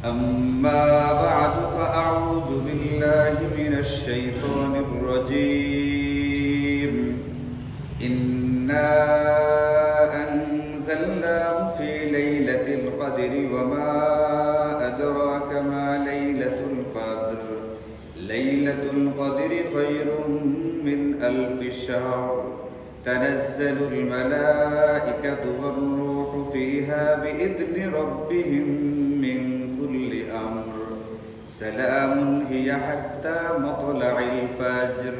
أما بعد فأعوذ بالله من الشيطان الرجيم إنا أنزلناه في ليلة القدر وما أدراك ما ليلة القدر ليلة القدر خير من ألف شهر تنزل الملائكة والروح فيها بإذن ربهم من كل أمر سلام هي حتى مطلع الفجر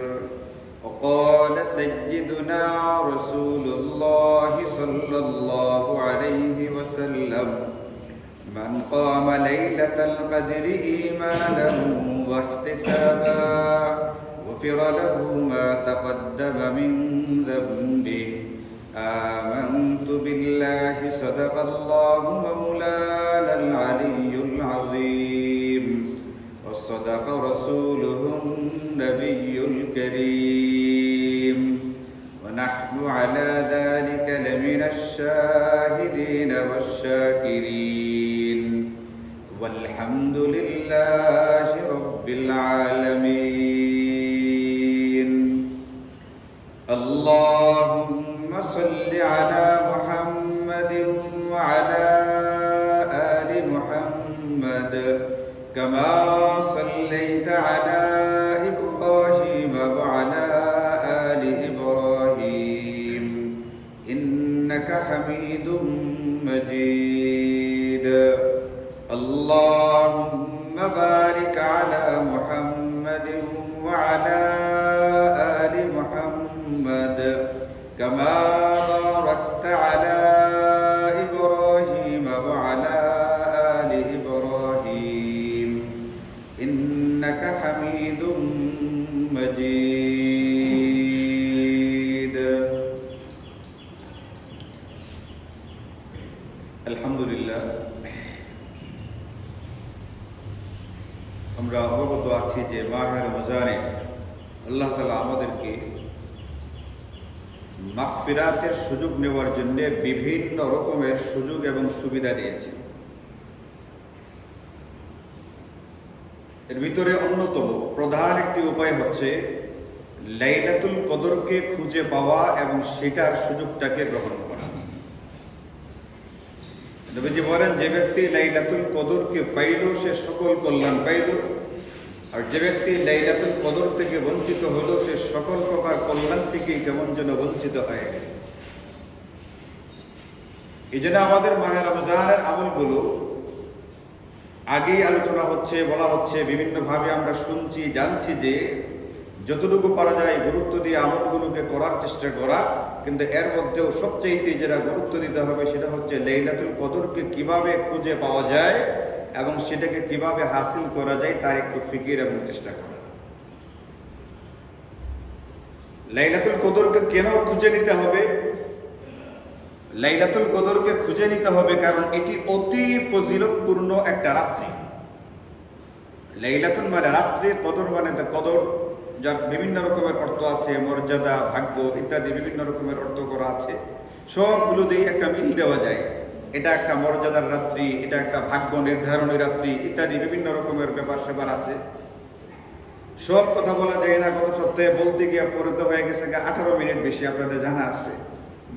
وقال سيدنا رسول الله صلى الله عليه وسلم من قام ليلة القدر إيمانا واحتسابا غفر له ما تقدم من ذنبه آمنت بالله صدق الله مولانا العلي العظيم وصدق رسوله النبي الكريم ونحن على ذلك لمن الشاهدين والشاكرين والحمد لله رب العالمين اللهم صل على محمد وعلى آل محمد كما صليت على إبراهيم وعلى آل إبراهيم إنك حميد مجيد اللهم بارك على محمد وعلى آل محمد كما باركت على إبراهيم وعلى آل إبراهيم إنك حميد مجيد الحمد لله আমরা অবগত আছি যে মাহে রমজানে আল্লাহ তাআলা আমাদেরকে মাগফিরাতের সুযোগ নেওয়ার জন্য বিভিন্ন রকমের সুযোগ এবং সুবিধা দিয়েছেন। এর ভিতরে অন্যতম প্রধান একটি উপায় হচ্ছে লাইলাতুল কদরকে খুঁজে পাওয়া এবং সেটার সুযোগটাকে গ্রহণ করা। নবীজি বলেন, যে ব্যক্তি লাইলাতুল কদরকে পাইল সে সকল কল্যাণ পাইল, আর যে ব্যক্তি লাইলাতুল কদর থেকে বঞ্চিত হলো সে সকল প্রকার কল্যাণ থেকে কেমন যেন বঞ্চিত হয়ে গেল। এই জন্য আমাদের মাহে রমজানের আমলগুলো আগেই আলোচনা হচ্ছে, বলা হচ্ছে, বিভিন্নভাবে আমরা শুনছি, জানছি যে যতটুকু পারা যায় গুরুত্ব দিয়ে আমলগুলোকে করার চেষ্টা করা, কিন্তু এর মধ্যেও সবচেয়ে যেটা গুরুত্ব দিতে হবে সেটা হচ্ছে লাইলাতুল কদরকে কিভাবে খুঁজে পাওয়া যায় এবং সেটাকে কিভাবে হাসিল করা যায় তার একটু ফিকির এবং চেষ্টা করা। লাইলাতুল কদরকে কেন খুঁজে নিতে হবে? লাইলাতুল কদরকে খুঁজে নিতে হবে কারণ এটি অতি ফজিলতপূর্ণ একটা রাত্রি। লাইলাতুল মানে রাত্রি, কদর মানে কদর, যার বিভিন্ন রকমের অর্থ আছে, মর্যাদা, ভাগ্য ইত্যাদি বিভিন্ন রকমের অর্থ করা আছে। সবগুলো দিয়ে একটা মিল দেওয়া যায়। এটা একটা মর্যাদার রাত্রি, এটা একটা ভাগ্য নির্ধারণী রাত্রি ইত্যাদি বিভিন্ন রকমের ব্যাপার স্যাপার আছে। সব কথা বলা যায় না। গত সপ্তাহে বলতে গিয়ে পরে তো হয়ে গেছে 18 মিনিট বেশি, আপনাদের জানা আছে।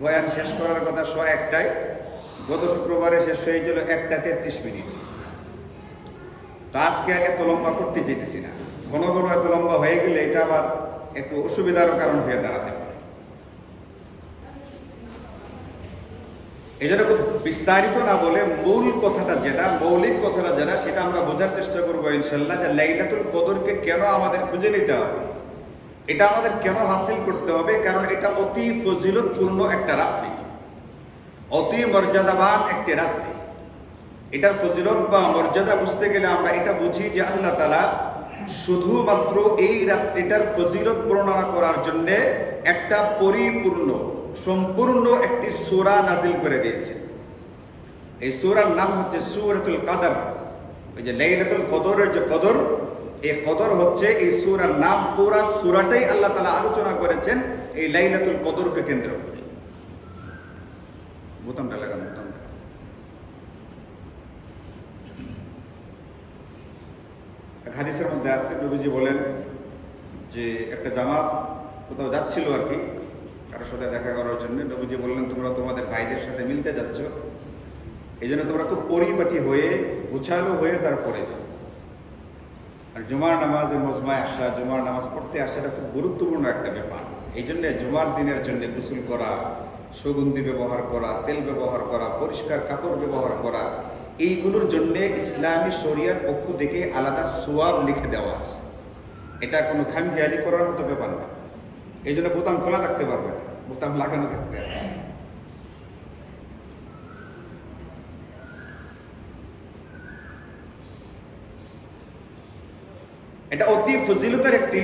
বয়ান শেষ করার কথা 1:01টায়, গত শুক্রবারে শেষ হয়েছিল 1:33 মিনিট। তো আজকে এত লম্বা করতে চাইতেছি না। ঘন ঘন এত লম্বা হয়ে গেলে এটা আবার একটু অসুবিধারও কারণ হয়ে দাঁড়াতে পারে। এই জন্য খুব বিস্তারিত না বলে মৌলিক কথাটা যেটা সেটা আমরা বোঝার চেষ্টা করবো ইনশাল্লাহ, যে লাইলাতুল কদরকে কেন আমাদের খুঁজে নিতে হবে, এটা আমাদের কেন হাসিল করতে হবে। কারণ এটা অতি ফজিলতপূর্ণ একটা রাত্রি, অতি মর্যাদাবান একটি রাত্রি। এটার ফজিলত বা মর্যাদা বুঝতে গেলে আমরা এটা বুঝি যে আল্লাহ তাআলা শুধুমাত্র এই রাত্রিটার ফজিলত বর্ণনা করার জন্য একটা পরিপূর্ণ সম্পূর্ণ একটি সূরা নাজিল করে দিয়েছে। এই সূরার নাম হচ্ছে সূরাতুল কদর। ওই যে লাইলাতুল কদরের যে কদর, এই কদর হচ্ছে এই সূরার নাম। পুরা সূরাটাই আল্লাহ তাআলা আলোচনা করেছেন এই লাইলাতুল কদরকে কেন্দ্র করে। বোতামটা লাগান, বোতামটা। এক হাদিসের মধ্যে আছে, নবীজি বলেন যে একটা জামাত কোথাও যাচ্ছিল আর কি, কারোর সাথে দেখা করার জন্য। নবীজি বললেন, তোমরা তোমাদের ভাইদের সাথে মিলতে যাচ্ছ, এই জন্য তোমরা খুব পরিপাটি হয়ে গোছালো হয়ে তারপরে যাও। আর জুমার নামাজে মজমায় আসা, জুমার নামাজ পড়তে আসা, এটা খুব গুরুত্বপূর্ণ একটা ব্যাপার। এই জন্য জুমার দিনের জন্য গোসল করা, সুগন্ধি ব্যবহার করা, তেল ব্যবহার করা, পরিষ্কার কাপড় ব্যবহার করা, এইগুলোর জন্য ইসলামী শরিয়ার পক্ষ থেকে আলাদা সোয়াব লিখে দেওয়া আছে। এটা কোনো খামখেয়ালি করার মতো ব্যাপার না। এই জন্য বোতাম খোলা থাকতে পারবে না, বোতাম লাগানো থাকতে হবে। এটা অতি ফজিলতের একটি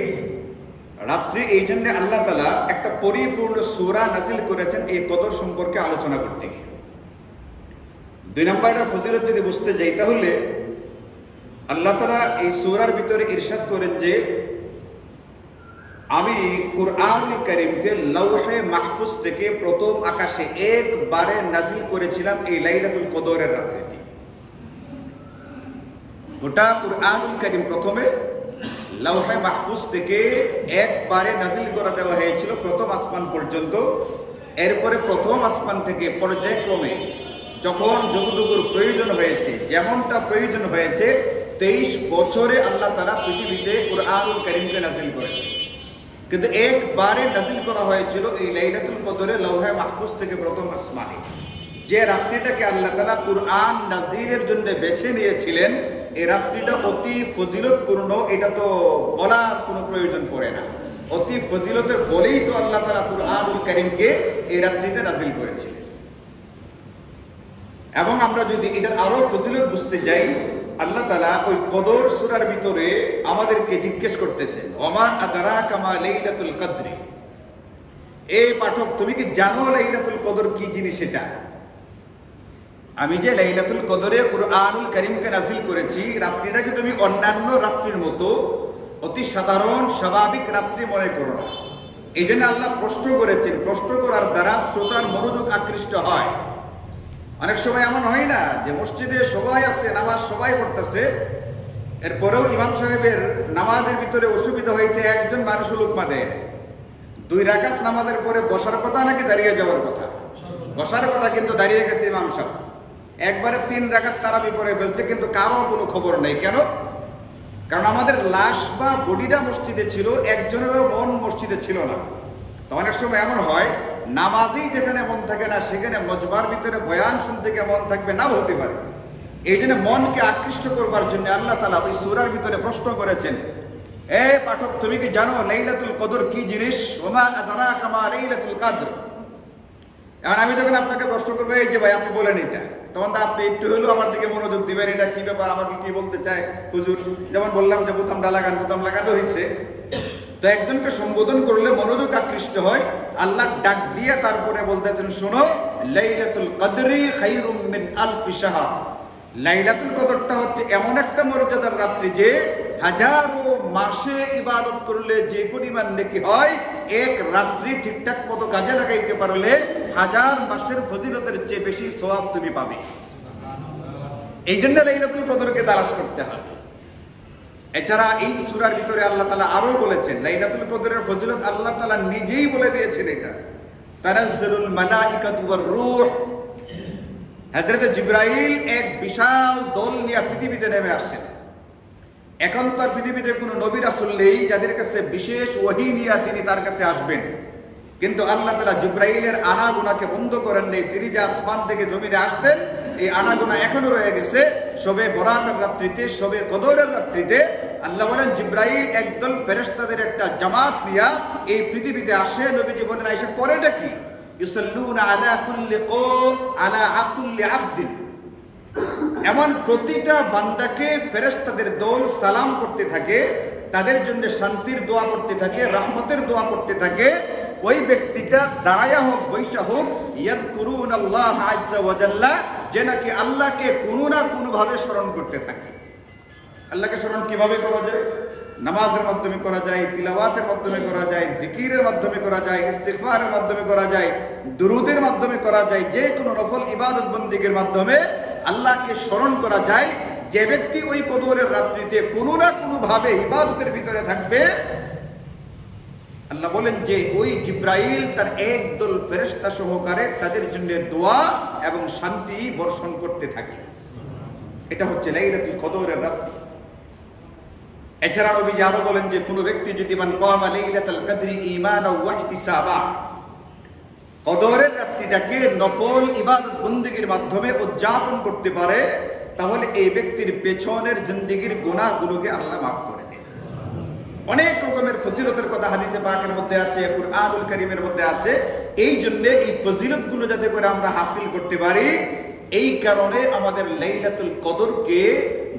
রাত্রি। এই জন্য আল্লাহ তাআলা একটা পরিপূর্ণ সূরা নাযিল করেছেন এই কদর সম্পর্কে আলোচনা করতে গিয়ে। 2 নম্বরের ফজিলত যদি বুঝতে যাই, তাহলে আল্লাহ তাআলা এই সূরার ভিতরে ইরশাদ করেন যে আমি কুরআনুল কারীমকে লৌহে মাহফুজ থেকে প্রথম আকাশে একবারে নাযিল করেছিলাম এই লাইলাতুল কদরের রাত্রিতে। গোটা কুরআনুল কারীম প্রথমে লৌহে মাহফুজ থেকে একবারে নাযিল করে দেওয়া হয়েছিল প্রথম আসমান পর্যন্ত। এরপরে প্রথম আসমান থেকে পর্যায়ক্রমে যখন যতটুকুর প্রয়োজন হয়েছে, যেমনটা প্রয়োজন হয়েছে, 23 বছরে আল্লাহ তাআলা পৃথিবীতে কুরআনুল কারীমকে নাযিল করেছে। কিন্তু একবারে নাযিল করা হয়েছিল এই লাইলাতুল কদরে লৌহে মাহফুজ থেকে প্রথম আসমানে। যে রাত্রিটাকে আল্লাহ তাআলা কুরআন নাযিলের জন্য বেছে নিয়েছিলেন, এই রাত্রিটা অতি ফজিলতপূর্ণ, এটা তো বলার কোনো প্রয়োজন পড়ে না। অতি ফজিলতের বলেই তো আল্লাহ তাআলা কুরআনুল কারীমকে এই রাত্রিতে নাযিল করেছিলেন। এবং আমরা যদি এটার আরো ফজিলত বুঝতে যাই, আল্লাহ তাআলা ওই কদর সূরার ভিতরে আমাদেরকে জিজ্ঞেস করতেছেন, ওমা আদরাকা মা লাইলাতুল কদর। এই পাঠক, তুমি কি জানো লাইলাতুল কদর কি জিনিস? এটা আমি যে লাইলাতুল কদরে কুরআনুল কারীমকে নাযিল করেছি, রাত্রিটাকে তুমি অন্যান্য রাত্রির মতো অতি সাধারণ স্বাভাবিক রাত্রি মনে করো না। এই জন্য আল্লাহ প্রশ্ন করেছেন। প্রশ্ন করার দ্বারা শ্রোতার মনোযোগ আকৃষ্ট হয়। অনেক সময় এমন হয় না যে মসজিদে সবাই আছে, নামাজ সবাই পড়তেছে, এরপরেও ইমাম সাহেবের নামাজের ভিতরে অসুবিধা হয়েছে, একজন মানুষ লুকমা দেয় না। 2 রাকাত নামাজের পরে বসার কথা নাকি দাঁড়িয়ে যাওয়ার কথা? বসার কথা, কিন্তু দাঁড়িয়ে গেছে ইমাম সাহেব। একবারে 3 রাকাত তারাবি পরে ফেলছে, কিন্তু কারো কোনো খবর নেই। কেন? কারণ আমাদের লাশ বা বডিটা মসজিদে ছিল, একজনেরও মন মসজিদে ছিল না। তো অনেক সময় এমন হয়, নামাজেই যেখানে মন থাকে না, সেখানে মজবার ভিতরে বয়ান শুনতে গিয়ে মন থাকবে, নাও হতে পারে। এই জন্য মনকে আকৃষ্ট করবার জন্য আল্লাহ তাআলা ওই সূরার ভিতরে প্রশ্ন করেছেন, এ পাঠক, তুমি কি জানো লাইলাতুল কদর কি জিনিস? ওমা আদরাকা মা লাইলাতুল কদর। এখন আমি যখন আপনাকে প্রশ্ন করবো, এই যে ভাই আপনি বলেন এটা, তখন তো আপনি একটু হলেও আমার দিকে মনোযোগ দিবেন। এটা কি ব্যাপার, আমাকে কি বলতে চায় হুজুর? যেমন বললাম যে বোতামটা লাগান, বোতাম লাগানো হয়েছে। তো একজনকে সম্বোধন করলে মনোযোগ আকৃষ্ট হয়। আল্লাহ ডাক দিয়ে তারপরে বলতেছেন, শোনো, লাইলাতুল কদরি খায়রুম মিন আলফি শাহর। লাইলাতুল কদরটা হচ্ছে এমন একটা মর্যাদার রাত্রি যে হাজারো মাসে ইবাদত করলে যে পরিমাণ নেকি হয়, এক রাত্রি ঠিকঠাক মতো কাজে লাগাইতে পারলে 1000 মাসের ফজিলতের চেয়ে বেশি সওয়াব তুমি পাবে। এই জন্য লাইলাতুল কদরকে তালাশ করতে হবে। এছাড়া এই সূরার ভিতরে আল্লাহ তাআলা আরো বলেছেন লাইলাতুল কদরের ফজিলত আল্লাহ তাআলা নিজেই বলে দিয়েছেন। এটা তানাজ্জালুল মালাইকাতু ওয়ার রূহ। হযরত জিবরাইল এক বিশাল দল নিয়ে পৃথিবীতে নেমে আসেন। এখন তার পৃথিবীতে কোনো নবী রাসূল নেই যাদের কাছে বিশেষ ওহী নিয়ে তিনি তার কাছে আসবেন। কিন্তু আল্লাহ তাআলা জিবরাইলের আনাগোনাকে বন্ধ করেন নাই। তিনি যে আসমান থেকে জমিনে আসতেন, এই আনাগোনা এখনো রয়ে গেছে। শবে বরাতের রাত্রিতে, শবে কদরের রাত্রিতে আল্লাহ বলেন জিবরাইল একদল ফেরেশতাদের একটা জামাত নিয়ে এই পৃথিবীতে আসে। নবীজি বলেন, আয়েশা পরেটা কি? ইউসাল্লুনা আলা কুল্লি কওম আলা আকুল্লি আবদিন। এমন প্রতিটা বান্দাকে ফেরেশতাদের দল সালাম করতে থাকে, তাদের জন্য শান্তির দোয়া করতে থাকে, রহমতের দোয়া করতে থাকে। ওই ব্যক্তিটা দাঁড়ায়া হোক, বৈশা হোক, ইয়াযকুরুনাল্লাহ আযজা ওয়া জাল্লা, যে নাকি আল্লাহকে কোনো না কোনো ভাবে স্মরণ করতে থাকে। আল্লাহকে স্মরণ কিভাবে করা যায়? নামাজের মাধ্যমে করা যায়, তিলাওয়াতের মাধ্যমে করা যায়, জিকিরের মাধ্যমে করা যায়, ইস্তিগফারের মাধ্যমে করা যায়, দুরূদের মাধ্যমে করা যায়। যে কোনো নফল ইবাদত বন্দেগীর মাধ্যমে আল্লাহকে স্মরণ করা যায়। যে ব্যক্তি ওই কদরের রাত্রিতে কোনো না কোনো ভাবে ইবাদতের ভিতরে থাকবে, আল্লাহ বলেন যে ওই জিব্রাইল তার একদল ফেরেশতা সহকারে তাদের জন্য দোয়া এবং শান্তি বর্ষণ করতে থাকে। এটা হচ্ছে লাইলাতুল কদরের রাত্রি। এছাড়া নবীজি আরো বলেন যে কোনো ব্যক্তি যদি মান কামা লাইলাতুল কদরি ঈমানাও ওয়া ইহতিসাবা, কদরের রাত্রিটাকে নফল ইবাদত বন্দেগীর মাধ্যমে উদযাপন করতে পারে, তাহলে এই ব্যক্তির পেছনের জিন্দেগীর গুনাহগুলোকে আল্লাহ মাফ করে দেন। অনেক রকমের ফজিলতের কথা হাদিসে পাকের মধ্যে আছে, কুরআনুল কারীমের মধ্যে আছে। এই জন্য এই ফজিলতগুলো যাতে করে আমরা হাসিল করতে পারি, এই কারণে আমাদের লাইলাতুল কদরকে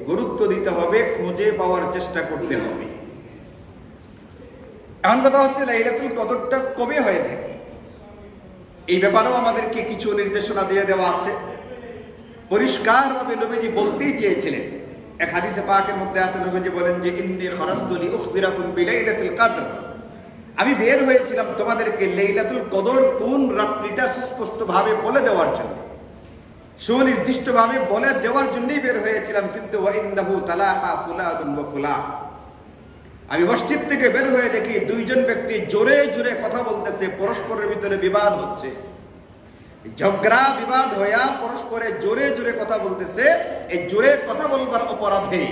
গুরুত্ব দিতে হবে, খুঁজে পাওয়ার চেষ্টা করতে হবে। এখন কথা হচ্ছে লাইলাতুল কদরটা কবে হয়ে থাকে, এই ব্যাপারেও আমাদেরকে কিছু নির্দেশনা দিয়ে দেওয়া আছে। পরিষ্কারভাবে নবীজি বলতেই চেয়েছিলেন। এক হাদিসে পাকের মধ্যে আছে, নবীজি বলেন যে ইন্নী খারাজতু লিউখবিরাকুম বিলাইলাতিল কদর, আমি বের হয়েছিলাম তোমাদেরকে লাইলাতুল কদর কোন রাত্রিটা সুস্পষ্টভাবে বলে দেওয়ার জন্য, সুনির্দিষ্টভাবে বলে দেওয়ার জন্যই বের হয়েছিলাম। কিন্তু ওয়া ইন্নাহু তালাহা ফুলাদুন ওয়া ফুলাদ, আমি মসজিদ থেকে বের হয়ে দেখি দুইজন ব্যক্তি জোরে জোরে কথা বলতেছে, পরস্পরের ভিতরে বিবাদ হচ্ছে, ঝগড়া বিবাদ হইয়া পরস্পরে জোরে জোরে কথা বলতেছে। এই জোরে কথা বলবার অপরাধে,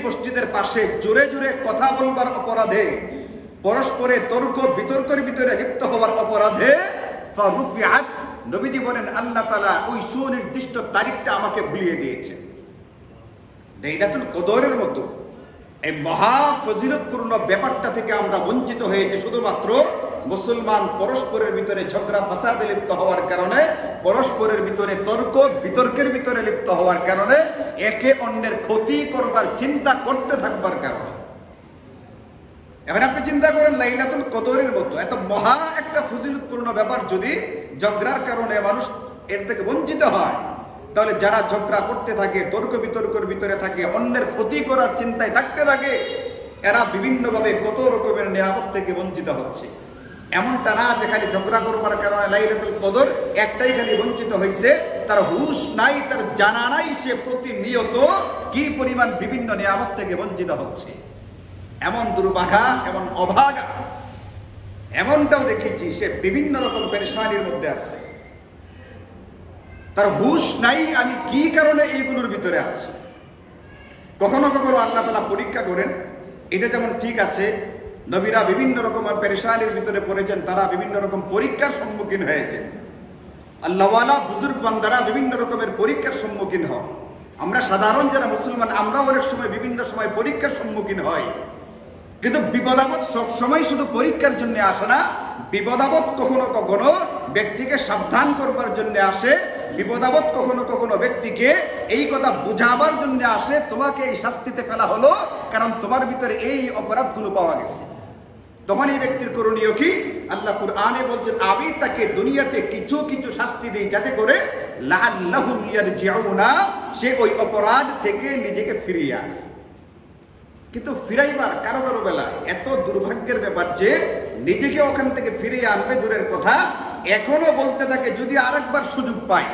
মসজিদের পাশে জোরে জোরে কথা বলবার অপরাধে, পরস্পরে তর্ক বিতর্কের ভিতরে লিপ্ত হওয়ার অপরাধে ফারুফিআত, নবীজি বলেন আল্লাহ তাআলা ওই সুনির্দিষ্ট তারিখটা আমাকে ভুলিয়ে দিয়েছে। লাইলাতুল কদরের মতো এই মহা ফজিলতপূর্ণ ব্যাপারটা থেকে আমরা বঞ্চিত হয়েছে শুধুমাত্র মুসলমান পরস্পরের ভিতরে ঝগড়া ফাসাদে লিপ্ত হওয়ার কারণে, পরস্পরের ভিতরে তর্ক বিতর্কের ভিতরে লিপ্ত হওয়ার কারণে, একে অন্যের ক্ষতি করবার চিন্তা করতে থাকবার কারণে। এখন আপনি চিন্তা করেন লাইলাতুল কদরের মতো এত মহা একটা ফজিলতপূর্ণ ব্যাপার যদি ঝগড়ার কারণে মানুষ এর থেকে বঞ্চিত হয়, তাহলে যারা ঝগড়া করতে থাকে, তর্ক বিতর্কের ভিতরে থাকে, অন্যের ক্ষতি করার চিন্তায় থাকতে থাকে, এরা বিভিন্নভাবে কত রকমের নিয়ামত থেকে বঞ্চিত হচ্ছে। এমনটা না যে খালি ঝগড়া করবার কারণে লাইলাতুল কদর একটাই খালি বঞ্চিত হয়েছে, তার হুঁশ নাই, তার জানা নাই সে প্রতিনিয়ত কি পরিমাণ বিভিন্ন নিয়ামত থেকে বঞ্চিত হচ্ছে। এমন দুর্ভাগা, এমন অভাগা, এমনটাও দেখেছি সে বিভিন্ন রকম পেরেশানির মধ্যে আছে, তার হুঁশ নাই আমি কি কারণে এইগুলোর ভিতরে আছি। কখনো কখনো আল্লাহ তাআলা পরীক্ষা করেন, এটা যেমন ঠিক আছে নবীরা বিভিন্ন রকমের পেরেশানির ভিতরে পড়েছেন, তারা বিভিন্ন রকম পরীক্ষার সম্মুখীন হয়েছেন। আল্লাহওয়ালা বুজুর্গ বান্দারা বিভিন্ন রকমের পরীক্ষার সম্মুখীন হন। আমরা সাধারণ যারা মুসলমান, আমরাও অনেক সময় বিভিন্ন সময় পরীক্ষার সম্মুখীন হই, কিন্তু বিপদাপদ সবসময় শুধু পরীক্ষার জন্য আসে না। বিপদাপদ কখনো কখনো ব্যক্তিকে সাবধান করবার জন্য আসে, বিপদাপদ কখনো কখনো ব্যক্তিকে এই কথা বুঝাবার জন্য আসে, তোমাকে এই শাস্তিতে ফেলা হলো কারণ তোমার ভিতরে এই অপরাধগুলো পাওয়া গেছে। তখন এই ব্যক্তির করণীয় কি? আল্লাহ কুরআনে বলছেন আমি তাকে দুনিয়াতে কিছু কিছু শাস্তি দিই যাতে করে লাআল্লাহুম ইয়ারজিউনা, সে ওই অপরাধ থেকে নিজেকে ফিরিয়ে আনে। কিন্তু ফিরাইবার কারো কারো বেলায় এত দুর্ভাগ্যের ব্যাপার যে নিজেকে ওখান থেকে ফিরিয়ে আনবে দূরের কথা, এখনো বলতে থাকে যদি আরেকবার সুযোগ পাই,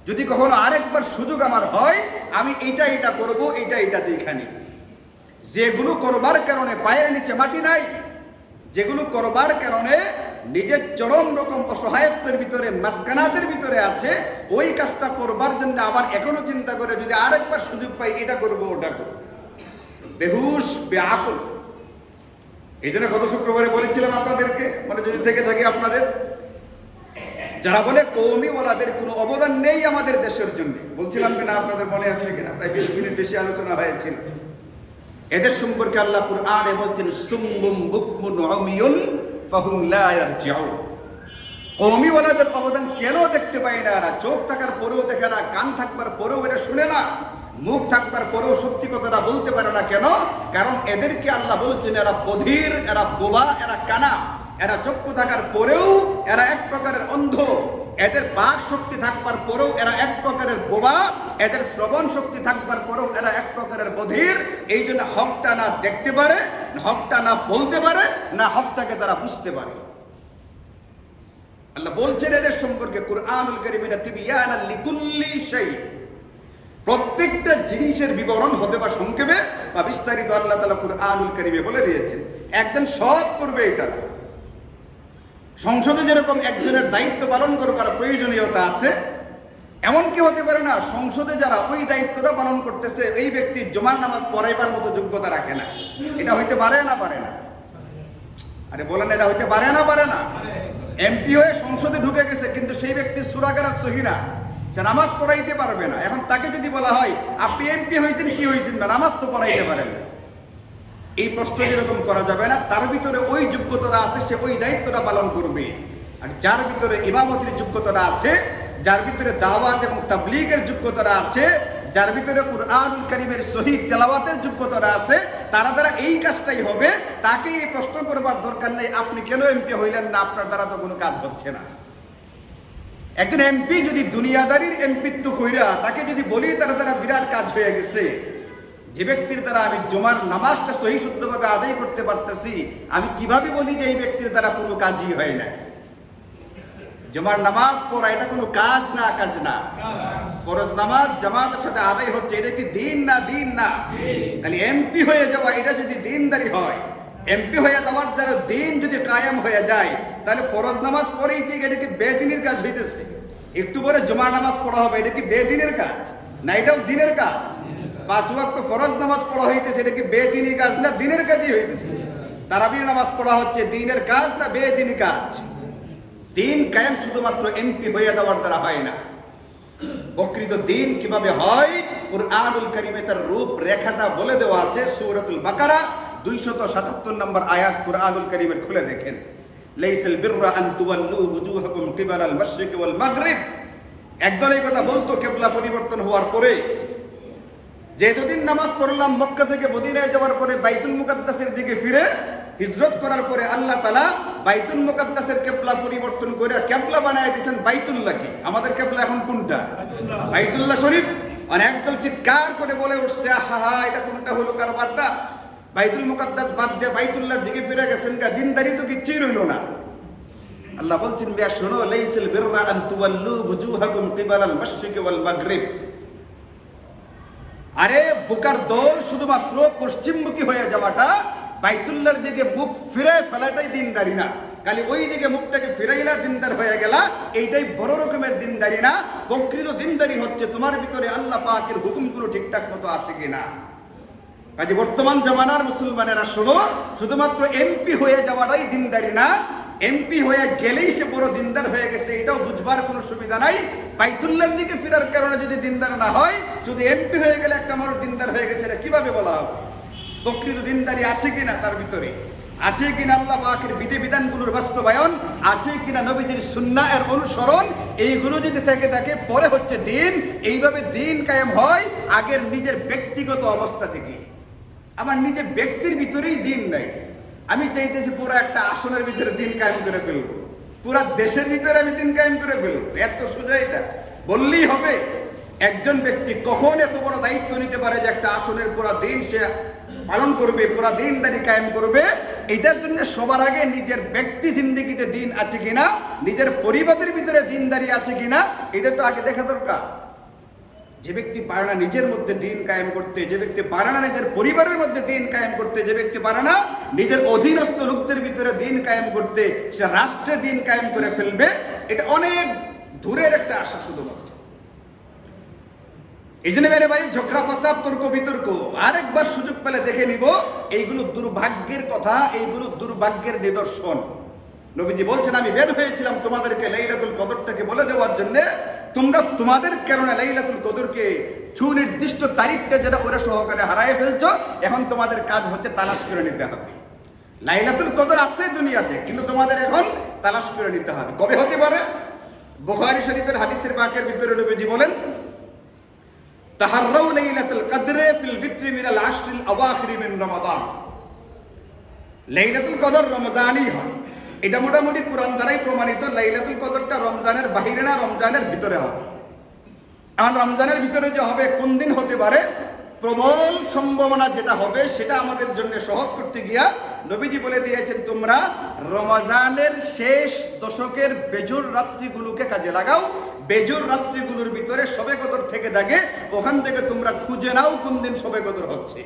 যদি কখনো আরেকবার সুযোগ আমার হয়, আমি এটা করব, এটা দেখানি। যেগুলো করবার কারণে পায়ের নিচে মাটি নাই, যেগুলো করবার কারণে নিজের চরম রকম অসহায়ত্বের ভিতরে, মাসকানাতের ভিতরে আছে, ওই কাজটা করবার জন্য আবার এখনো চিন্তা করে যদি আরেকবার সুযোগ পাই এটা করব, ওটা করব। বেহুশ, বেআকুল। এই জন্য গত শুক্রবারে বলেছিলাম আপনাদেরকে, মানে যদি থেকে থাকে আপনাদের, যারা বলে কওমিওয়ালাদের কোনো অবদান নেই আমাদের দেশের জন্য, বলছিলাম কিনা আপনাদের মনে আছে কিনা, প্রায় 20 মিনিট বেশি আলোচনা হয়েছিল। এদের সম্পর্কে আল্লাহ কুরআনে বলছেন সুম্মুম বুকমুন উমিয়ুন ফাহুম লা ইয়ারজিউন। কওমিওয়ালাদের অবদান কেন দেখতে পাই না এরা? চোখ থাকার পরেও দেখে না, কান থাকবার পরেও এরা শুনে না, মুখ থাকবার পরেও সত্যি কথাটা বলতে পারে না। কেন? কারণ এদেরকে আল্লাহ বলছেন এরা বধির, এরা বোবা, এরা কানা, এরা চক্ষু থাকার পরেও এরা এক প্রকারের অন্ধ, এদের বাক শক্তি থাকবার পরেও এরা এক প্রকারের বোবা, এদের শ্রবণ শক্তি থাকবার পরেও এরা এক প্রকারের বধির। এই জন্য হকটা না দেখতে পারে, হকটা না বলতে পারে, না হকটাকে তারা বুঝতে পারে। আল্লাহ বলছেন এদের সম্পর্কে কুরআনুল কারীমে তিবয়ানাল লিকুল্লি শাই, প্রত্যেকটা জিনিসের বিবরণ হতে বা সংক্ষেপে বা বিস্তারিত আল্লাহ তাআলা কুরআনুল কারীমে বলে দিয়েছেন। একজন সব করবে এটা না। সংসদে যেরকম একজনের দায়িত্ব পালন করবার প্রয়োজনীয়তা আছে, এমন কি হতে পারে না সংসদে যারা ওই দায়িত্বটা পালন করতেছে এই ব্যক্তি জুমার নামাজ পড়াইবার মতো যোগ্যতা রাখে না? এটা হইতে পারে না পারে না? আরে বলেন, এটা হইতে পারে না পারে না? এমপি হয়ে সংসদে ঢুকে গেছে কিন্তু সেই ব্যক্তির সূরা কেরাত সহি না, সে নামাজ পড়াইতে পারবে না। এখন তাকে যদি বলা হয় আপনি এমপি হয়েছেন, কি হয়েছেন না, নামাজ তো পড়াইতে পারেন না, এই প্রশ্ন যেরকম করা যাবে না। তার ভিতরে ওই যোগ্যতাটা আছে, সে ওই দায়িত্বটা পালন করবে। আর যার ভিতরে ইমামতির যোগ্যতাটা আছে, যার ভিতরে দাওয়াত এবং তাবলীগের যোগ্যতাটা আছে, যার ভিতরে কুরআনুল কারীমের সহিহ তেলাওয়াতের যোগ্যতাটা আছে, তারা দ্বারা এই কাজটাই হবে। তাকে এই প্রশ্ন করবার দরকার নেই আপনি কেন এমপি হইলেন না, আপনার দ্বারা তো কোনো কাজ হচ্ছে না। একজন এমপি যদি দুনিয়াদারির এমপিত্ব কইরা তাকে যদি বলি তার দ্বারা বিরাট কাজ হয়ে গেছে, যে ব্যক্তির দ্বারা আমি জুমার নামাজটা সহি শুদ্ধভাবে আদায় করতে পারতেছি, আমি কিভাবে বলি যে এই ব্যক্তির দ্বারা কোনো কাজই হয় না? জুমার নামাজ পড়া এটা কোনো কাজ না, কাজ না। ফরজ নামাজ জামাতের সাথে আদায় হচ্ছে, এটা কি দিন না? দিন না। তাহলে এমপি হয়ে যাওয়া এটা যদি দিনদারি হয়, এমপি হয়ে যাওয়ার দ্বারা দিন যদি কায়েম হয়ে যায়, তাহলে ফরজ নামাজ পড়েই ঠিক এটা কি বেদিনের কাজ হইতেছে? একটু পরে জুমার নামাজ পড়া হবে, এটা কি বেদিনের কাজ না? এটাও দিনের কাজ। 5 ওয়াক্ত ফরজ নামাজ পড়া হইতেছে, এটা কি বেদিনী কাজ না দিনের কাজই হইতেছে? তারাবির নামাজ পড়া হচ্ছে দিনের কাজ না বেদিনী কাজ? দিন কায়েম শুধুমাত্র এমপি হয়ে যাওয়ার দ্বারা হয় না। প্রকৃত দিন কিভাবে হয় কুরআনুল কারীমে তার রূপ রেখাটা বলে দেওয়া আছে। সূরাতুল বাকারা 277 নম্বর আয়াত কুরআনুল কারীমের খুলে দেখেন। লাইসাল বিররা আন তুওয়াল্লু ওয়ুজুহাকুম কিবালাল মাশরিক ওয়াল মাগরিব। একদল এই কথা বলতো কিবলা পরিবর্তন হওয়ার পরে, যে এতদিন নামাজ পড়লাম মক্কা থেকে মদিনায় যাওয়ার পরে বাইতুল মুকাদ্দাসের দিকে ফিরে হিজরত করার পরে আল্লাহ তাআলা বাইতুল মুকাদ্দাসের কিবলা পরিবর্তন করে কিবলা বানায় দিয়েছেন বাইতুল্লাহকে। আমাদের কিবলা এখন কোনটা? বাইতুল্লাহ শরীফ। আর একদল চিৎকার করে বলে উঠছে, আহা এটা কোনটা হলো কারবারটা? বাইতুল মুকাদ্দাস বাদ দিয়ে বাইতুল্লাহর দিকে ফিরে গেছেন, দিনদারি তো কিচ্ছুই রইল না। আল্লাহ বলছেন, বিয়া শোনো, লাইসাল বিররা আন তুওয়াল্লু ওয়ুজুহাকুম কিবালাল মাশরিক ওয়াল মাগরিব। আরে বোকার দল, শুধুমাত্র পশ্চিমমুখী হয়ে যাওয়াটা, বাইতুল্লাহর দিকে মুখ ফিরে ফেলাটাই দিনদারি না। খালি ওই দিকে মুখটাকে ফিরাইলা দিনদার হয়ে গেলা, এইটাই বড় রকমের দিনদারি না। প্রকৃত দিনদারি হচ্ছে তোমার ভিতরে আল্লাহ পাকের হুকুমগুলো ঠিকঠাক মতো আছে কিনা। কাজে বর্তমান জামানার মুসলমানেরা শোনো, শুধুমাত্র এমপি হয়ে যাওয়াটাই দিনদারি না। এমপি হয়ে গেলেই সে বড় দিনদার হয়ে গেছে, এটাও বুঝবার কোনো সুবিধা নাই। বাইতুল্লাহর দিকে ফেরার কারণে যদি দিনদার না হয়, শুধু এমপি হয়ে গেলে একটা মানুষ দিনদার হয়ে গেছে, এটা কিভাবে বলা হবে? প্রকৃত দিনদারি আছে কিনা তার ভিতরে, আছে কিনা আল্লাহ পাকের বিধিবিধানগুলোর বাস্তবায়ন, আছে কিনা নবীজির সুন্নাহ এর অনুসরণ, এইগুলো যদি থেকে থাকে পরে হচ্ছে দিন। এইভাবে দিন কায়েম হয় আগের নিজের ব্যক্তিগত অবস্থা থেকে। আমার নিজের ব্যক্তির ভিতরেই দিন নাই, আমি চাইতেছি পুরো একটা আসনের ভিতরে দিন কায়েম করে ফেলবো, পুরা দেশের ভিতরে আমি দিন কায়েম করে ফেলবো। এত সোজা এটা বললেই হবে? একজন ব্যক্তি কখন এত বড় দায়িত্ব নিতে পারে যে একটা আসনের পুরা দিন সে পালন করবে, পুরা দিনদারি কায়েম করবে? এটার জন্য সবার আগে নিজের ব্যক্তি জিন্দেগিতে দিন আছে কিনা, নিজের পরিবারের ভিতরে দিনদারি আছে কিনা, এটা তো আগে দেখা দরকার। যে ব্যক্তি পারে না নিজের মধ্যে দিন কায়েম করতে, যে ব্যক্তি পারে না নিজের পরিবারের মধ্যে দিন কায়েম করতে, যে ব্যক্তি পারে না নিজের অধীনস্থ লোকদের ভিতরে দিন কায়েম করতে, সে রাষ্ট্রে দিন কায়েম করে ফেলবে। এটা অনেক দূরের একটা আশা শুধুমাত্র। এই জন্য মেরে ভাই, ঝগড়া ফাসাদ তর্ক বিতর্ক আরেকবার সুযোগ পেলে দেখে নিব, এইগুলো দুর্ভাগ্যের কথা, এইগুলো দুর্ভাগ্যের নিদর্শন। নবীজি বলছেন, আমি বের হয়েছিলাম তোমাদেরকে লাইলাতুল কদরটাকে বলে দেওয়ার জন্য, তোমরা তোমাদের কারণে লাইলাতুল কদরকে সুনির্দিষ্ট তারিখটা যেটা ওরা সহকারে হারায় ফেলছো, এখন তোমাদের কাজ হচ্ছে তালাশ করে নিতে হবে। লাইলাতুল কদর আছে দুনিয়াতে, কিন্তু তোমাদের এখন তালাশ করে নিতে হবে। কবে হতে পারে? বুখারী শরীফের হাদিসের বাকের ভিতরে নবীজি বলেন, তাহাররাউ লাইলাতুল কদরে ফিল বিত্রি মিনাল আশরিল আওয়াখির মিন রমাদান। লাইলাতুল কদর রমজানই হয়, এটা মোটামুটি কোরআন দ্বারাই প্রমাণিত। লাইলাতুল কদরটা রমজানের বাহিরে না, রমজানের ভিতরে হবে। আর রমজানের ভিতরে যে হবে কোন দিন হতে পারে, প্রবল সম্ভাবনা যেটা হবে সেটা আমাদের জন্য সহজ করতে গিয়া নবীজি বলে দিয়েছেন, তোমরা রমজানের শেষ দশকের বেজুর রাত্রিগুলোকে কাজে লাগাও। বেজোর রাত্রিগুলোর ভিতরে শবে কদর থেকে থাকে, ওখান থেকে তোমরা খুঁজে নাও কোন দিন শবে কদর হচ্ছে।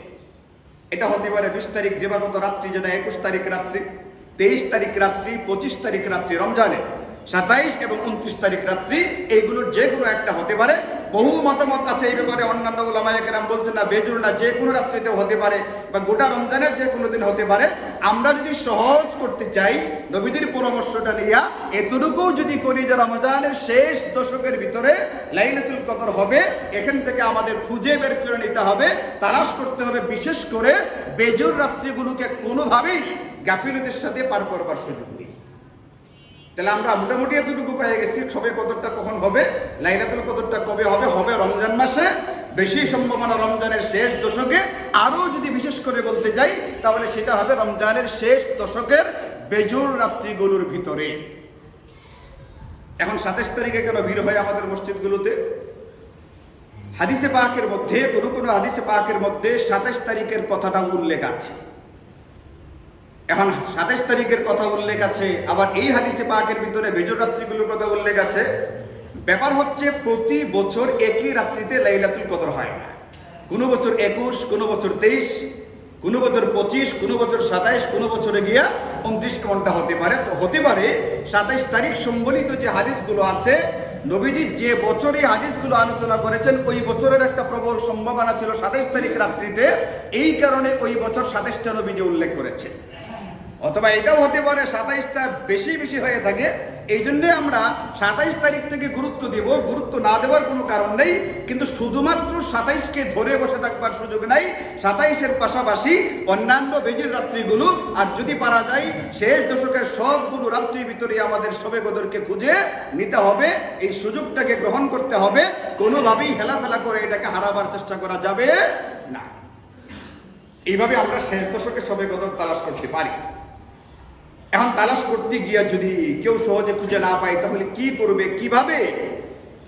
এটা হতে পারে 20 তারিখ দিবাগত রাত্রি, যেটা 21 তারিখ রাত্রি, 23 তারিখ রাত্রি, 25 তারিখ রাত্রি রমজানে, 27 এবং 29 তারিখ রাত্রি, এইগুলোর যে কোনো একটা হতে পারে। বহু মতামত আছে এই ব্যাপারে, অন্যান্য উলামায়ে কেরাম বলছেন না বেজুর না, যে কোনো রাত্রিতেও হতে পারে বা গোটা রমজানের যে কোনো দিন হতে পারে। আমরা যদি সহজ করতে চাই, নবীদের পরামর্শটা নিয়ে এতটুকু যদি করি যে রমজানের শেষ দশকের ভিতরে লাইলাতুল কদর হবে, এখান থেকে আমাদের খুঁজে বের করে নিতে হবে, তালাশ করতে হবে। বিশেষ করে বেজুর রাত্রিগুলোকে কোনোভাবেই গাফিলতির সাথে পার করবার সুযোগ নেই। তাহলে আমরা মোটামুটি এতটুকু পেয়ে গেছি, শবে কদরটা কখন হবে, লাইলাতুল কদরটা কবে হবে, হবে রমজান মাসে, বেশি সম্ভাবনা রমজানের শেষ দশকে। আরও যদি বিশেষ করে বলতে যাই তাহলে সেটা হবে রমজানের শেষ দশকের বেজুর রাত্রিগুলোর ভিতরে। এখন 27 তারিখে কেন ভিড় হয় আমাদের মসজিদগুলোতে? হাদিসে পাকের মধ্যে, কোনো হাদিসে পাকের মধ্যে 27 তারিখের কথাটা উল্লেখ আছে। এখন 27 তারিখের কথা উল্লেখ আছে, আবার এই হাদিসে পাকের ভিতরে বেজর রাত্রিগুলোর কথা উল্লেখ আছে। ব্যাপার হচ্ছে প্রতি বছর একই রাত্রিতে লাইলাতুল কদর হয় না। কোনো বছর 21, কোনো বছর 23, কোনো বছর 25, কোনো বছর 27, কোনো বছরে গিয়া 29 ঘন্টা হতে পারে। তো হতে পারে 27 তারিখ সম্বলিত যে হাদিসগুলো আছে, নবীজি যে বছরে হাদিসগুলো আলোচনা করেছেন ওই বছরের একটা প্রবল সম্ভাবনা ছিল 27 তারিখ রাত্রিতে, এই কারণে ওই বছর 27টা নবীজি উল্লেখ করেছেন। অথবা এটাও হতে পারে 27টা বেশি বেশি হয়ে থাকে, এই জন্য আমরা 27 তারিখ থেকে গুরুত্ব দেব। গুরুত্ব না দেওয়ার কোনো কারণ নেই, কিন্তু শুধুমাত্র 27কে ধরে বসে থাকবার সুযোগ নাই। 27-এর পাশাপাশি অন্যান্য বেজের রাত্রিগুলো, আর যদি পারা যায় শেষ দশকের সবগুলো রাত্রির ভিতরে আমাদের শবে কদরকে খুঁজে নিতে হবে। এই সুযোগটাকে গ্রহণ করতে হবে, কোনোভাবেই হেলাফেলা করে এটাকে হারাবার চেষ্টা করা যাবে না। এইভাবে আমরা শেষ দশকে শবে কদর তালাশ করতে পারি। এখন তালাশ করতে গিয়া যদি কেউ সহজে খুঁজে না পায় তাহলে কি করবে, কিভাবে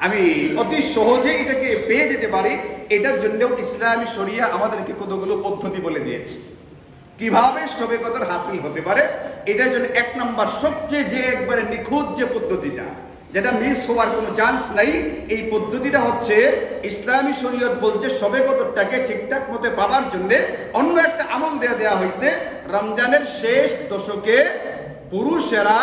আমি অতি সহজে এটাকে পেয়ে যেতে পারি, এটার জন্যও ইসলামী শরিয়া আমাদেরকে কতগুলো পদ্ধতি বলে দিয়েছে কিভাবে শবে কদর হাসিল হতে পারে। এটার জন্য 1 নম্বর সবচেয়ে যে একবারে নিখুঁত যে পদ্ধতিটা, যেটা মিস হওয়ার কোনো চান্স নাই, এই পদ্ধতিটা হচ্ছে ইসলামী শরীয়ত বলছে শবে কদরটাকে ঠিকঠাক মতো পাওয়ার জন্য অন্য একটা আমল দেওয়া হয়েছে। রমজানের শেষ দশকে পুরুষেরা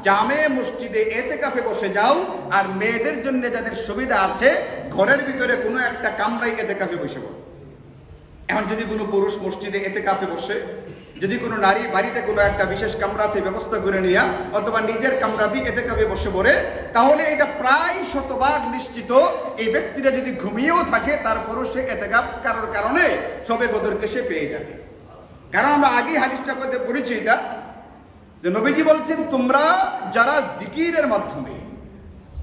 জামে মসজিদে এতেকাফে বসে যাও, আর মেয়েদের জন্য যাদের সুবিধা আছে ঘরের ভিতরে কোনো একটা কামরায় এতেকাফে বসে পড়ো। এখন যদি কোনো পুরুষ মসজিদে এতেকাফে বসে, যদি কোনো নারী বাড়িতে কোনো একটা বিশেষ কামরাতে ব্যবস্থা করে নিয়া অথবা নিজের কামরাতেই এতেকাফে বসে পড়ে, তাহলে এটা প্রায় শতভাগ নিশ্চিত এই ব্যক্তিরা যদি ঘুমিয়েও থাকে তারপরও সে এতেকাফ কারোর কারণে শবে কদরকে সে পেয়ে যাবে। কারণ আমরা আগেই হাদিসটা করতে পড়েছি এটা, যে নবীজি বলছেন তোমরা যারা জিকিরের মাধ্যমে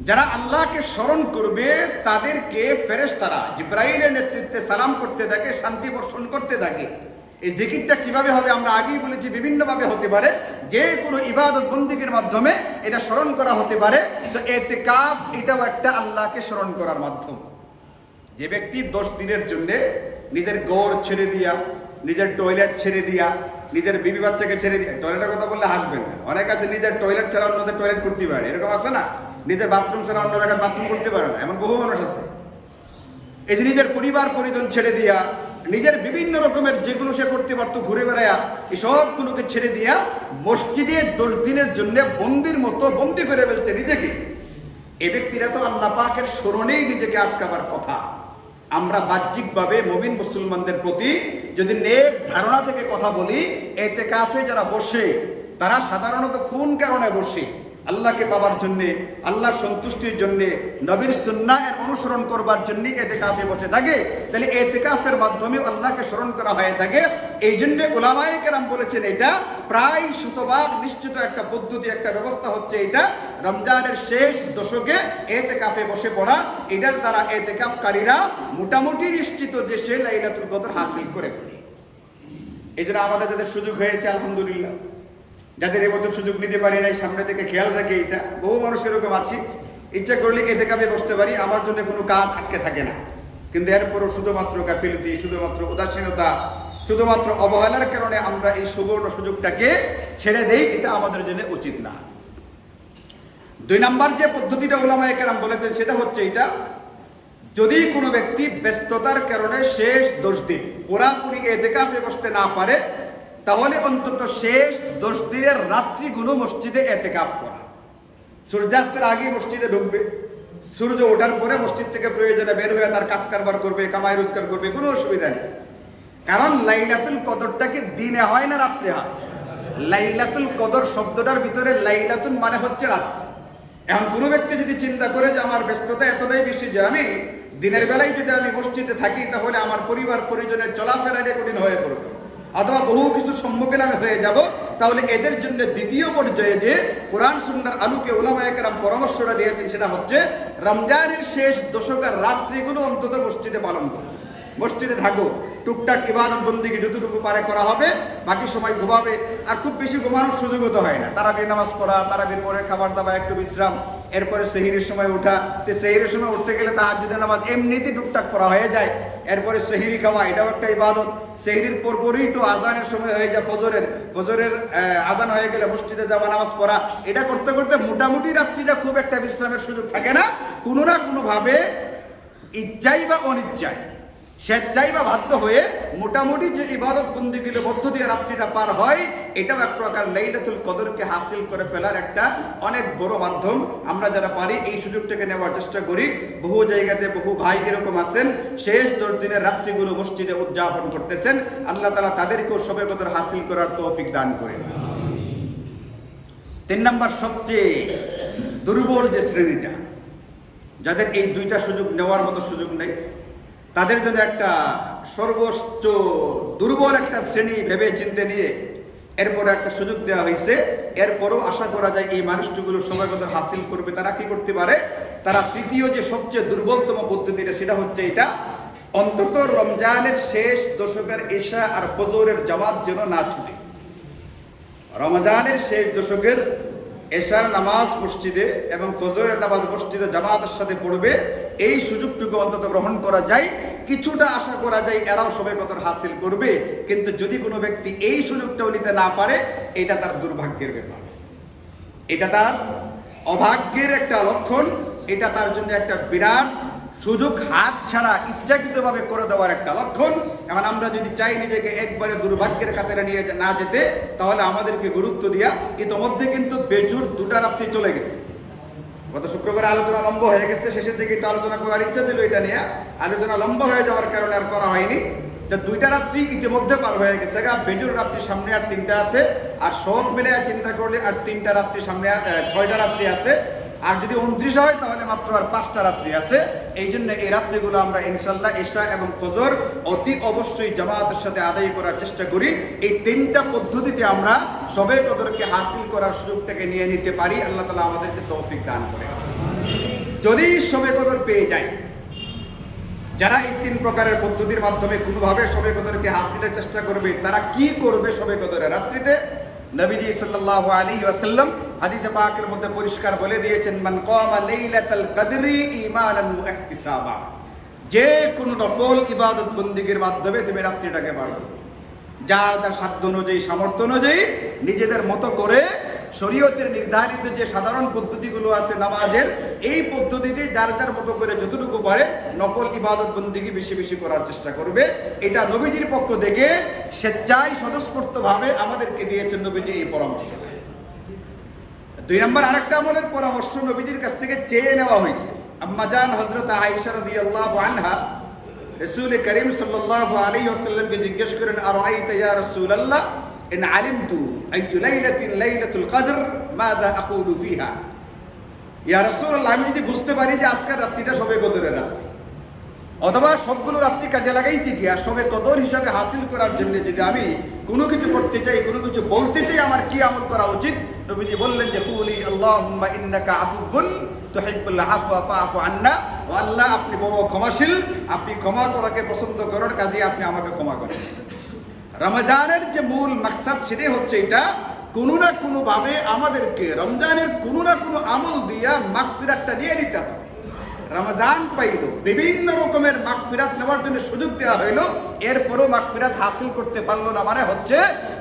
যারা আল্লাহকে স্মরণ করবে তাদেরকে ফেরেশতারা জিবরাইলের নেতৃত্বে সালাম করতে থাকে, শান্তি বর্ষণ করতে থাকে। এই জিকিরটা কিভাবে হবে আমরা আগেই বলেছি, বিভিন্নভাবে হতে পারে, যে কোনো ইবাদত বন্দিগির মাধ্যমে এটা স্মরণ করা হতে পারে। তো ইতিকাফ এটাও একটা আল্লাহকে স্মরণ করার মাধ্যম। যে ব্যক্তি 10 দিনের জন্য নিজের গড় ছেড়ে দিয়া, নিজের টয়লেট ছেড়ে দিয়া, নিজের বিবি বাচ্চাকে ছেড়ে দিয়া, টয়লেটের কথা বললে হাসবেন না, অনেক আছে নিজের টয়লেট ছাড়া অন্যদের টয়লেট করতে পারে, এরকম আছে না, নিজের বাথরুম ছাড়া অন্য জায়গায় বাথরুম করতে পারে না, এমন বহু মানুষ আছে। এই যে নিজের পরিবার পরিজন ছেড়ে দিয়া, নিজের বিভিন্ন রকমের যেগুলো সে করতে পারতো ঘুরে বেড়ায়া, এই সবগুলোকে ছেড়ে দিয়া মসজিদে 10 দিনের জন্য বন্দির মতো বন্দি করে ফেলছে নিজেকে। এই ব্যক্তিরা তো আল্লাহ পাকের স্মরণেই নিজেকে আটকাবার কথা। আমরা বাহ্যিকভাবে মুমিন মুসলমানদের প্রতি যদি নেক ধারণা থেকে কথা বলি, ইতিকাফে যারা বসে তারা সাধারণত কোন কারণে বসে? আল্লাহকে পাওয়ার জন্যে, আল্লাহর সন্তুষ্টির জন্যে, নবীর সুন্নাহের অনুসরণ করবার জন্য ইতিকাফে বসে থাকে। তাহলে ইতিকাফের মাধ্যমে আল্লাহকে স্মরণ করা হয়ে থাকে। এই জন্য উলামায়ে কেরাম বলেছেন এটা প্রায় শতভাগ নিশ্চিত একটা পদ্ধতি, একটা ব্যবস্থা হচ্ছে এটা রমজানের শেষ দশকে ইতিকাফে বসে পড়া। এটার দ্বারা ইতিকাফকারীরা মোটামুটি নিশ্চিত যে সে লাইলাতুল কদর হাসিল করে ফেলে। এই জন্য আমাদের যাদের সুযোগ হয়েছে আলহামদুলিল্লাহ, যাদের এবছর সুযোগ নিতে পারি নাই সামনে থেকে খেয়াল রাখে, এটা বহু মানুষ এরকম আছে, ইচ্ছা করলে ইতিকাফে বসতে পারি, আমার জন্য কোনো কাজ আটকে থাকে না, কিন্তু এরপরও শুধুমাত্র গাফিলতি, শুধুমাত্র উদাসীনতা, শুধুমাত্র অবহেলার কারণে আমরা এই সুবর্ণ সুযোগটাকে ছেড়ে দেই। এটা আমাদের জন্য উচিত না। দুই নাম্বার যে পদ্ধতিটা উলামায়ে কেরাম বলেছেন সেটা হচ্ছে এটা, যদি কোনো ব্যক্তি ব্যস্ততার কারণে শেষ 10 দিন পুরাপুরি এতেকাফে বসতে না পারে, তাহলে অন্তত শেষ 10 দিনের রাত্রিগুলো মসজিদে এতেকাফ করা। সূর্যাস্তের আগে মসজিদে ঢুকবে, সূর্য ওঠার পরে মসজিদ থেকে প্রয়োজনে বের হয়ে তার কাজ কারবার করবে, কামাই রোজগার করবে, কোনো অসুবিধা নেই। কারণ লাইলাতুল কদরটা কি দিনে হয় না রাত্রে হয়? লাইলাতুল কদর শব্দটার ভিতরে লাইলাতুল মানে হচ্ছে রাত্রি। এখন কোনো ব্যক্তি যদি চিন্তা করে যে আমার ব্যস্ততা এতটাই বেশি যে আমি দিনের বেলায় যদি আমি মসজিদে থাকি তাহলে আমার পরিবার পরিজনের চলাফেরাটা কঠিন হয়ে পড়বে, অথবা বহু কিছু সম্মুখীন আমি হয়ে যাব, তাহলে এদের জন্য দ্বিতীয় পর্যায়ে যে কোরআন সুন্নাহর আলোকে উলামায়ে কেরাম পরামর্শটা দিয়েছেন সেটা হচ্ছে রমজানের শেষ দশকের রাত্রিগুলো অন্তত মসজিদে পালন করো, মসজিদে থাকো, টুকটাক ইবাদত বন্দেগী যতটুকু পারে করা হবে, বাকি সময় ঘুমাবে। আর খুব বেশি ঘুমানোর সুযোগও তো হয় না, তারাবির নামাজ পড়া, তারাবির পরে খাবার দাবার একটু বিশ্রাম, এরপরে সেহরির সময় ওঠা, তো সেহরির সময় উঠতে গেলে তাহাজ্জুদের নামাজ এমনিতেই টুকটাক পড়া হয়ে যায়, এরপরে সেহরি খাওয়া এটাও একটা ইবাদত। সেহরির পরপরই তো আজানের সময় হয়ে যায় ফজরের আজান হয়ে গেলে মসজিদে যাওয়া, নামাজ পড়া, এটা করতে করতে মোটামুটি রাত্রিটা খুব একটা বিশ্রামের সুযোগ থাকে না। কোনো না কোনোভাবে ইচ্ছাই বা অনিচ্ছায়, স্বেচ্ছাই বা বাধ্য হয়ে মোটামুটি যে ইবাদত বন্দেগীর মধ্য দিয়ে রাত্রিটা পার হয়, এটাও এক প্রকার লাইলাতুল কদরকে হাসিল করে ফেলার একটা অনেক বড় মাধ্যম। আমরা যারা পারি এই সুযোগটাকে নেওয়ার চেষ্টা করি। বহু জায়গাতে বহু ভাই এরকম আছেন, শেষ 10 দিনের রাত্রিগুলো মসজিদে উদযাপন করতেছেন। আল্লাহ তাআলা তাদেরকেও শবে কদর হাসিল করার তৌফিক দান করেন। 3 নাম্বার সবচেয়ে দুর্বল যে শ্রেণীটা, যাদের এই দুইটা সুযোগ নেওয়ার মতো সুযোগ নেই, তাদের জন্য একটা সর্বোচ্চ দুর্বল একটা শ্রেণী ভেবে চিন্তে নিয়ে এরপরে একটা সুযোগ দেওয়া হয়েছে। এরপরও আশা করা যায় এই মানুষগুলো সময় কদর হাসিল করবে। তারা কি করতে পারে? তারা তৃতীয় যে সবচেয়ে দুর্বলতম পদ্ধতিটা সেটা হচ্ছে এটা, অন্তত রমজানের শেষ দশকের ইশা আর ফজরের জামাত যেন না ছুটে। রমজানের শেষ দশকের এশার নামাজ মসজিদে এবং ফজরের নামাজ মসজিদে জামাতের সাথে পড়বে, এই সুযোগটুকু অন্তত গ্রহণ করা যায়। কিছুটা আশা করা যায় এরাও শবে কদর হাসিল করবে। কিন্তু যদি কোনো ব্যক্তি এই সুযোগটাও নিতে না পারে, এটা তার দুর্ভাগ্যের ব্যাপার, এটা তার অভাগ্যের একটা লক্ষণ, এটা তার জন্য একটা বিরাট সুযোগ হাত ছাড়া ইচ্ছাকৃতভাবে করে দেওয়ার একটা লক্ষণ। এখন আমরা যদি চাই নিজেকে একবারে দুর্ভাগ্যের কাতারে নিয়ে না যেতে, তাহলে আমাদেরকে গুরুত্ব দিয়া, ইতোমধ্যে কিন্তু বেজুর 2টা রাত্রি চলে গেছে। গত শুক্রবার আলোচনা লম্বা হয়ে গেছে, শেষের দিকে একটু আলোচনা করার ইচ্ছা ছিল, এটা নিয়ে আলোচনা লম্বা হয়ে যাওয়ার কারণে আর করা হয়নি। 2টা রাত্রি ইতিমধ্যে পার হয়ে গেছে। বেজুর রাত্রি সামনে আর 3টা আছে, আর সব মিলে চিন্তা করলে আর 3টা রাত্রি সামনে, 6টা রাত্রি আছে। আর যদি 29 হয় তাহলে মাত্র আর 5টা রাত্রি আছে। এই জন্য এই রাত্রিগুলো আমরা ইনশাল্লাহ ইশা এবং ফজর অতি অবশ্যই জামাতের সাথে আদায় করার চেষ্টা করি। এই 3টা পদ্ধতিতে আমরা শবে কদরকে হাসিল করার সুযোগটাকে নিয়ে নিতে পারি। আল্লাহ তাআলা আমাদেরকে তৌফিক দান করে। যদি শবে কদর পেয়ে যায়, যারা এই 3 প্রকারের পদ্ধতির মাধ্যমে কোনোভাবে শবে কদরকে হাসিলের চেষ্টা করবে, তারা কি করবে শবে কদরের রাত্রিতে? নবীজি সাল্লাল্লাহু আলাইহি ওয়াসাল্লাম হাদিসে পাকের মধ্যে পরিষ্কার বলে দিয়েছেন, মান কামা লাইলাতাল কদরি ঈমানান ওয়া ইহতিসাবা, যে কোন নফল ইবাদত বন্দেগীর মাধ্যমে তুমি রাত্রিটাকে পার করো। যার যার সাধ্য অনুযায়ী, সামর্থ্য অনুযায়ী, নিজেদের মতো করে শরীয়তের নির্ধারিত যে সাধারণ পদ্ধতিগুলো আছে নামাজের, এই পদ্ধতিতে যার যার মতো করে যতটুকু পারে নফল ইবাদত বন্দেগী বেশি বেশি করার চেষ্টা করবে। এটা নবীজির পক্ষ থেকে স্বেচ্ছায় স্বতঃস্ফূর্তভাবে আমাদেরকে দিয়েছেন নবীজি এই পরামর্শ। 2 নম্বর আরেকটা আমলের পরামর্শ নবীজির কাছ থেকে চেয়ে নেওয়া হয়েছে। আম্মা জান হযরত আয়েশা রাদিয়াল্লাহু আনহা রাসূল করিম সাল্লাল্লাহু আলাইহি ওয়াসাল্লামকে জিজ্ঞেস করেন, আরাইতা ইয়া রাসূলুল্লাহ ইন আলিমতু আইয়ু লাইলাতিন লাইলাতুল কদর মাযা আকুলু ফিহা। ইয়া রাসূলুল্লাহ, আমি যদি বুঝতে পারি যে আজকের রাত্রিটা শবে কদরের রাত্রি, অথবা সবগুলো রাত্রি কাজে লাগাইতে কি আর শবে কদর হিসাবে হাসিল করার জন্য যদি আমি কোনো কিছু করতে চাই, কোনো কিছু বলতে চাই, আমার কি আমল করা উচিত? নবীজি বললেন যে কুলি আল্লাহুম্মা ইন্নাকা আফুউন তুহিব্বুল আফওয়া ফাআফু আন্না। ও আল্লাহ, আপনি বড় ক্ষমাশীল, আপনি ক্ষমা করাকে পছন্দ করেন, কাজে আপনি আমাকে ক্ষমা করেন। রমজানের যে মূল মাকসাদ সেটাই হচ্ছে এটা, কোনো না কোনো ভাবে আমাদেরকে রমজানের কোনো না কোনো আমল দিয়া মাগফিরাতটা নিয়ে নিতে হবে। রমজান পাইল, বিভিন্ন রকমের মাগফিরাত নেওয়ার জন্য সুযোগ দেওয়া হইল, এরপরও মাগফিরাত হাসিল করতে পারলো না, মানে হচ্ছে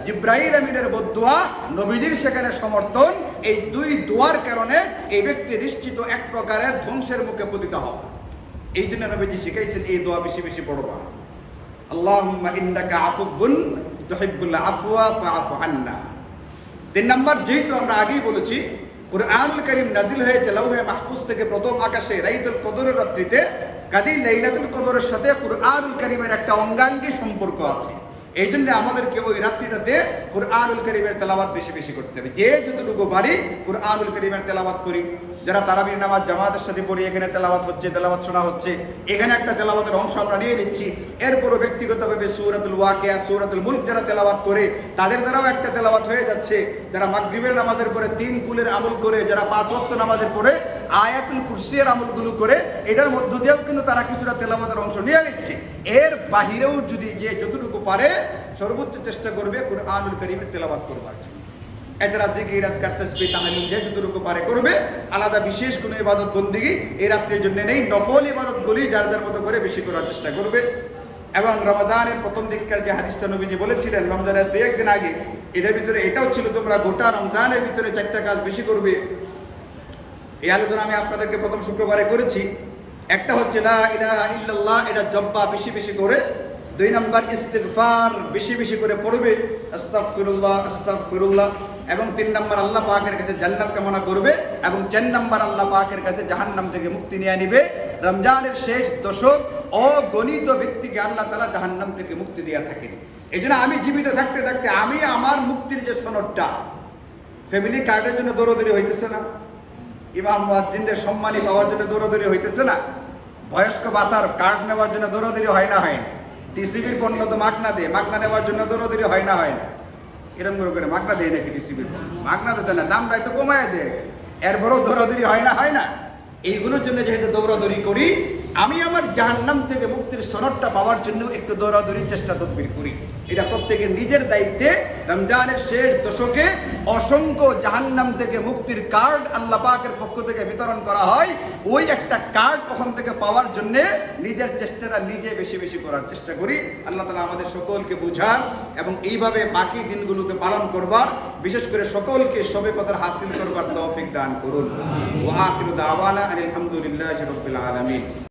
জিব্রাইল আমিনের বদদুয়া, নবীজির সেখানে সমর্থন, এই দুই দোয়ার কারণে এই ব্যক্তি নিশ্চিত এক প্রকারের ধ্বংসের মুখে পতিত হবে। এই জন্য নবীজি শিখাইছেন এই দোয়া বেশি বেশি পড়বা। আল্লাহুম্মা ইন্নাকা আফুউন তুহিব্বুল আফওয়া ফাআফু আন্না। 3 নাম্বার, যেহেতু আমরা আগেই বলেছি কুরআনুল কারীম নাজিল হয়েছে লাউহে মাহফুজ থেকে প্রথম আকাশে লাইলাতুল কদরের রাত্রিতে, কাজেই লাইলাতুল কদরের সাথে কুরআনুল কারীমের একটা অঙ্গাঙ্গী সম্পর্ক আছে। এই জন্য আমাদেরকে ওই রাত্রিটাতে কুরআনুল কারীমের তেলাওয়াত বেশি বেশি করতে হবে। যে যতটুকু পারি কুরআনুল কারীমের তেলাওয়াত করি। যারা তারাবির নামাজ জামাতের সাথে পড়ি, এখানে তেলাওয়াত হচ্ছে, তেলাওয়াত শোনা হচ্ছে, এখানে একটা তেলাওয়াতের অংশ আমরা নিয়ে নিচ্ছি। এরপরও ব্যক্তিগতভাবে সূরাতুল ওয়াকিয়া, সূরাতুল মুলক যারা তেলাওয়াত করে তাদের দ্বারাও একটা তেলাওয়াত হয়ে যাচ্ছে। যারা মাগরিবের নামাজের পরে 3 কুলের আমল করে, যারা 5 ওয়াক্ত নামাজের পরে আয়াতুল কুরসির আমলগুলো করে, এটার মধ্য দিয়েও কিন্তু তারা কিছুটা তেলাওয়াতের অংশ নিয়ে নিচ্ছে। এর বাহিরেও যদি যে যতটুকু পারে সর্বোচ্চ চেষ্টা করবে কুরআনুল কারীমের তেলাওয়াত করবার জন্য। এছাড়া জিকির, আজকার, তাসবিহ, তাহলিল যে যতটুকু পারে করবে। আলাদা বিশেষ কোনো ইবাদত বন্দেগী এই রাত্রির জন্য নেই। নফল ইবাদতগুলি যার যার মতো করে বেশি করার চেষ্টা করবে। এবং রমজানের প্রথম দিককার যে হাদিসটা নবীজি বলেছিলেন রমজানের 2-1 দিন আগে, এটার ভিতরে এটাও ছিল তোমরা গোটা রমজানের ভিতরে 4টা কাজ বেশি করবে। এই আলোচনা আমি আপনাদেরকে প্রথম শুক্রবারে করেছি। একটা হচ্ছে লা ইলাহা ইল্লাল্লাহ, এটা জব্বা বেশি বেশি করে। 2 নাম্বার ইস্তিগফার বেশি বেশি করে পড়বে, আস্তাগফিরুল্লাহ আস্তাগফিরুল্লাহ। এবং 3 নাম্বার আল্লাহ পাকের কাছে জান্নাত কামনা করবে। এবং 4 নাম্বার আল্লাহ পাকের কাছে জাহান্নাম থেকে মুক্তি নিয়ে নিবে। রমজানের শেষ দশক অগণিত ব্যক্তিকে আল্লাহ তাআলা জাহান্নাম থেকে মুক্তি দিয়ে থাকেন। এই জন্য আমি জীবিত থাকতে থাকতে আমি আমার মুক্তির যে সনদটা, ফ্যামিলি কার্ডের জন্য দৌড়দৌড়ি হইতেছে না, ইমাম মুয়াজ্জিনদের সম্মানী পাওয়ার জন্য দৌড়দৌড়ি হইতেছে না, বয়স্ক ভাতার কার্ড নেওয়ার জন্য দৌড়দৌড়ি হয় না, হয় না, টিসিবির পণ্য তো মাগনা দেয়, মাগনা নেওয়ার জন্য দৌড়দৌড়ি হয় না, হয় না। এরকম করে মাগনা দেয় নাকি টিসিবির পণ্য? মাগনা দিতে না, দামটা একটু কমায় দেয়। এরপরেও দৌড়াদৌড়ি হয় না, হয় না। এইগুলোর জন্য যেহেতু দৌড়াদৌড়ি করি, আমি আমার জাহান্নাম থেকে মুক্তির সনদটা পাওয়ার জন্য একটু দৌড়াদৌড়ির চেষ্টা তদবির করি। এটা প্রত্যেকের নিজের দায়িত্বে। রমজানের শেষ দশকে অসংখ্য জাহান্নাম থেকে মুক্তির কার্ড আল্লাহ পাকের পক্ষ থেকে বিতরণ করা হয়। ওই একটা কার্ড ওখান থেকে পাওয়ার জন্য নিজের চেষ্টাটা নিজে বেশি বেশি করার চেষ্টা করি। আল্লাহ তাআলা আমাদের সকলকে বুঝান এবং এইভাবে বাকি দিনগুলোকে পালন করবার, বিশেষ করে সকলকে সবে কদর হাসিল করবার তৌফিক দান করুন। ওয়া আখিরু দাওয়ানা আলহামদুলিল্লাহি রাব্বিল আলামিন।